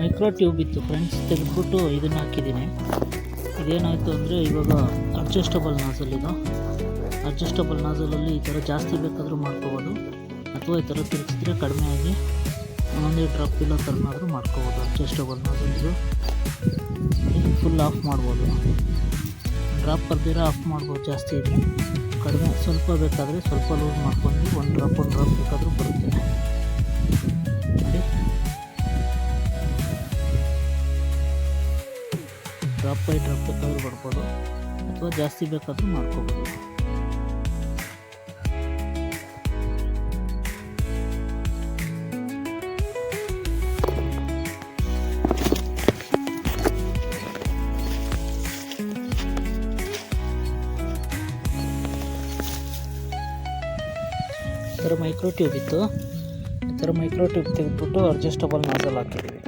Micro tube ಇತ್ತು friends, ತೆಗೆದ್ಬಿಟ್ಟು ಇದನ್ನು ಹಾಕಿದ್ದೀನಿ. ಇದೇನಾಯಿತು ಅಂದರೆ ಇವಾಗ ಅಡ್ಜಸ್ಟಬಲ್ ನಾಸಲ್ ಇದು. ಅಡ್ಜಸ್ಟಬಲ್ ನಾಸಲಲ್ಲಿ ಈ ಥರ ಜಾಸ್ತಿ ಬೇಕಾದರೂ ಮಾಡ್ಕೋಬೋದು, ಅಥವಾ ಈ ಥರ ತಿರುಗಿಸಿದ್ರೆ ಕಡಿಮೆ ಆಗಿ ಒಂದೊಂದೇ ಡ್ರಾಪ್ ಇಲ್ಲೋ ಥರನಾದರೂ ಮಾಡ್ಕೋಬೋದು. ಅಡ್ಜಸ್ಟಬಲ್ ನಾಸಲ್ ಇದು ಫುಲ್ ಆಫ್ ಮಾಡ್ಬೋದು, ಡ್ರಾಪ್ ಬರ್ದಿರ ಆಫ್ ಮಾಡ್ಬೋದು. ಜಾಸ್ತಿ ಇದೆ ಕಡಿಮೆ ಸ್ವಲ್ಪ ಬೇಕಾದರೆ ಸ್ವಲ್ಪ ಲೂಸ್ ಮಾಡ್ಕೊಂಡು ಒಂದು ಡ್ರಾಪ್ ಬೇಕಾದರೂ ಬರುತ್ತೆ ನೋಡಿ. ಡ್ರಾಪ್ ಬೈ ಡ್ರಾಪ್ ಬೇಕಾದರೂ ಬರ್ಬೋದು, ಅಥವಾ ಜಾಸ್ತಿ ಬೇಕಾದರೂ ಮಾಡ್ಕೋಬೋದು. ಈ ಥರ ಮೈಕ್ರೋ ಟ್ಯೂಬ್ ಇತ್ತು, ಈ ಥರ ಮೈಕ್ರೋ ಟ್ಯೂಬ್ ತೆಗೆದುಬಿಟ್ಟು ಅಡ್ಜಸ್ಟಬಲ್ ನಾಸಲ್ ಹಾಕಿದ್ದೀವಿ.